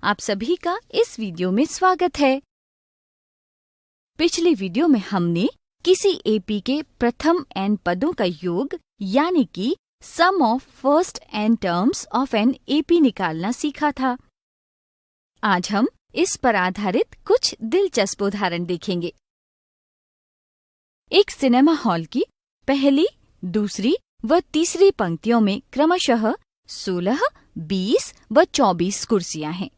आप सभी का इस वीडियो में स्वागत है। पिछले वीडियो में हमने किसी एपी के प्रथम n पदों का योग यानी कि sum of first n terms of n AP निकालना सीखा था। आज हम इस पर आधारित कुछ दिलचस्प उदाहरण देखेंगे। एक सिनेमा हॉल की पहली, दूसरी व तीसरी पंक्तियों में क्रमशः 16, 20 व 24 कुर्सियां हैं।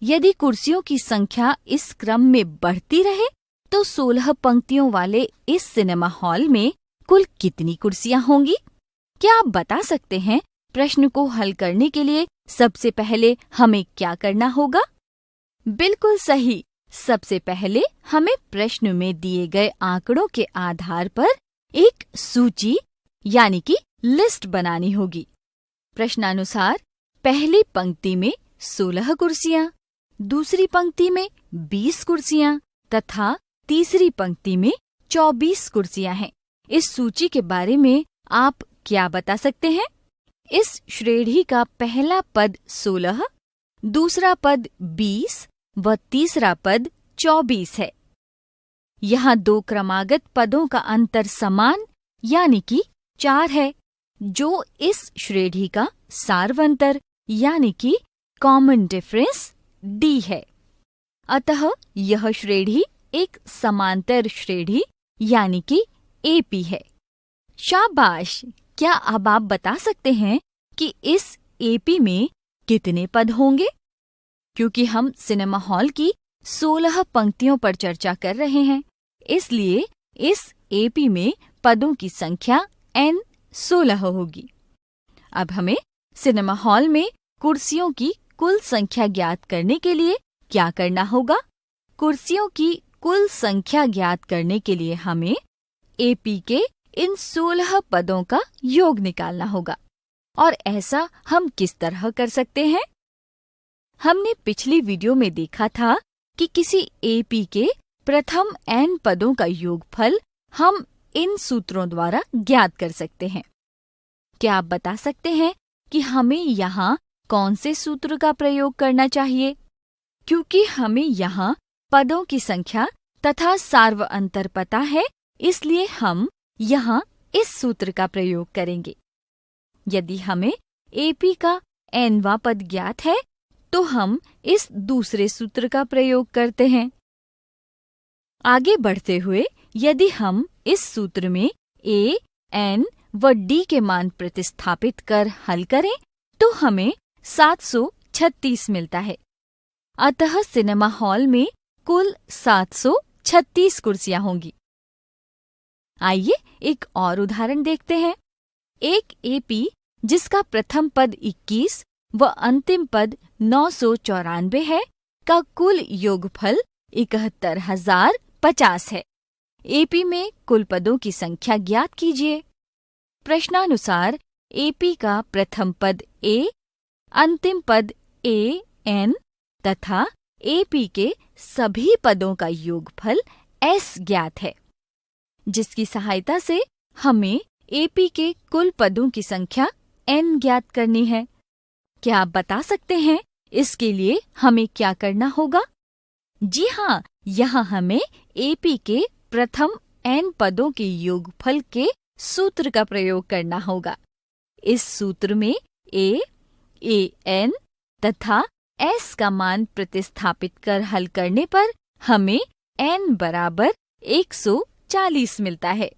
यदि कुर्सियों की संख्या इस क्रम में बढ़ती रहे तो 16 पंक्तियों वाले इस सिनेमा हॉल में कुल कितनी कुर्सियां होंगी? क्या आप बता सकते हैं प्रश्न को हल करने के लिए सबसे पहले हमें क्या करना होगा? बिल्कुल सही। सबसे पहले हमें प्रश्न में दिए गए आंकड़ों के आधार पर एक सूची यानी कि लिस्ट बनानी होगी। प्रश्नानुसार पहली पंक्ति में 16 कुर्सियां, दूसरी पंक्ति में 20 कुर्सियां तथा तीसरी पंक्ति में 24 कुर्सियां हैं। इस सूची के बारे में आप क्या बता सकते हैं? इस श्रेणी का पहला पद 16, दूसरा पद 20 व तीसरा पद 24 है। यहाँ दो क्रमागत पदों का अंतर समान यानी कि 4 है, जो इस श्रेणी का सार्वंतर यानी कि कॉमन डिफरेंस D है। अतः यह श्रेणी एक समांतर श्रेणी यानी कि AP है। शाबाश! क्या अब आप बता सकते हैं कि इस AP में कितने पद होंगे? क्योंकि हम सिनेमा हॉल की 16 पंक्तियों पर चर्चा कर रहे हैं, इसलिए इस AP में पदों की संख्या N 16 होगी। अब हमें सिनेमा हॉल में कुर्सियों की कुल संख्या ज्ञात करने के लिए क्या करना होगा? कुर्सियों की कुल संख्या ज्ञात करने के लिए हमें AP के इन 16 पदों का योग निकालना होगा। और ऐसा हम किस तरह कर सकते हैं? हमने पिछली वीडियो में देखा था कि किसी AP के प्रथम n पदों का योगफल हम इन सूत्रों द्वारा ज्ञात कर सकते हैं। क्या आप बता सकते हैं कि हमें यहाँ कौन से सूत्र का प्रयोग करना चाहिए? क्योंकि हमें यहाँ पदों की संख्या तथा सार्व अंतर पता है, इसलिए हम यहाँ इस सूत्र का प्रयोग करेंगे। यदि हमें AP का nवां पद ज्ञात है तो हम इस दूसरे सूत्र का प्रयोग करते हैं। आगे बढ़ते हुए यदि हम इस सूत्र में A, N व D के मान प्रतिस्थापित कर हल करें तो हमें 736 मिलता है। अतः सिनेमा हॉल में कुल 736 कुर्सियां होंगी। आइए एक और उदाहरण देखते हैं। एक AP जिसका प्रथम पद 21 व अंतिम पद 994 है का कुल योगफल 71,050 है। AP में कुल पदों की संख्या ज्ञात कीजिए। प्रश्नानुसार AP का प्रथम पद A, अंतिम पद AN तथा AP के सभी पदों का योगफल S ज्ञात है, जिसकी सहायता से हमें AP के कुल पदों की संख्या N ज्ञात करनी है। क्या आप बता सकते हैं इसके लिए हमें क्या करना होगा? जी हाँ, यहाँ हमें AP के प्रथम N पदों के योगफल के सूत्र का प्रयोग करना होगा। इस सूत्र में A, AN तथा S का मान प्रतिस्थापित कर हल करने पर हमें N बराबर 140 मिलता है।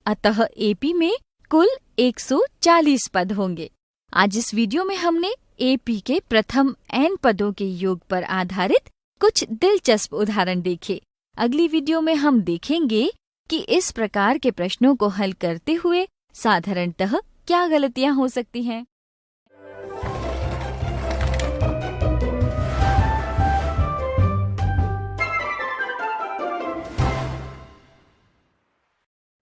अतः AP में कुल 140 पद होंगे। आज इस वीडियो में हमने AP के प्रथम N पदों के योग पर आधारित कुछ दिलचस्प उदाहरण देखे। अगली वीडियो में हम देखेंगे कि इस प्रकार के प्रश्नों को हल करते हुए साधारणतः क्या गलतियां हो सकती हैं।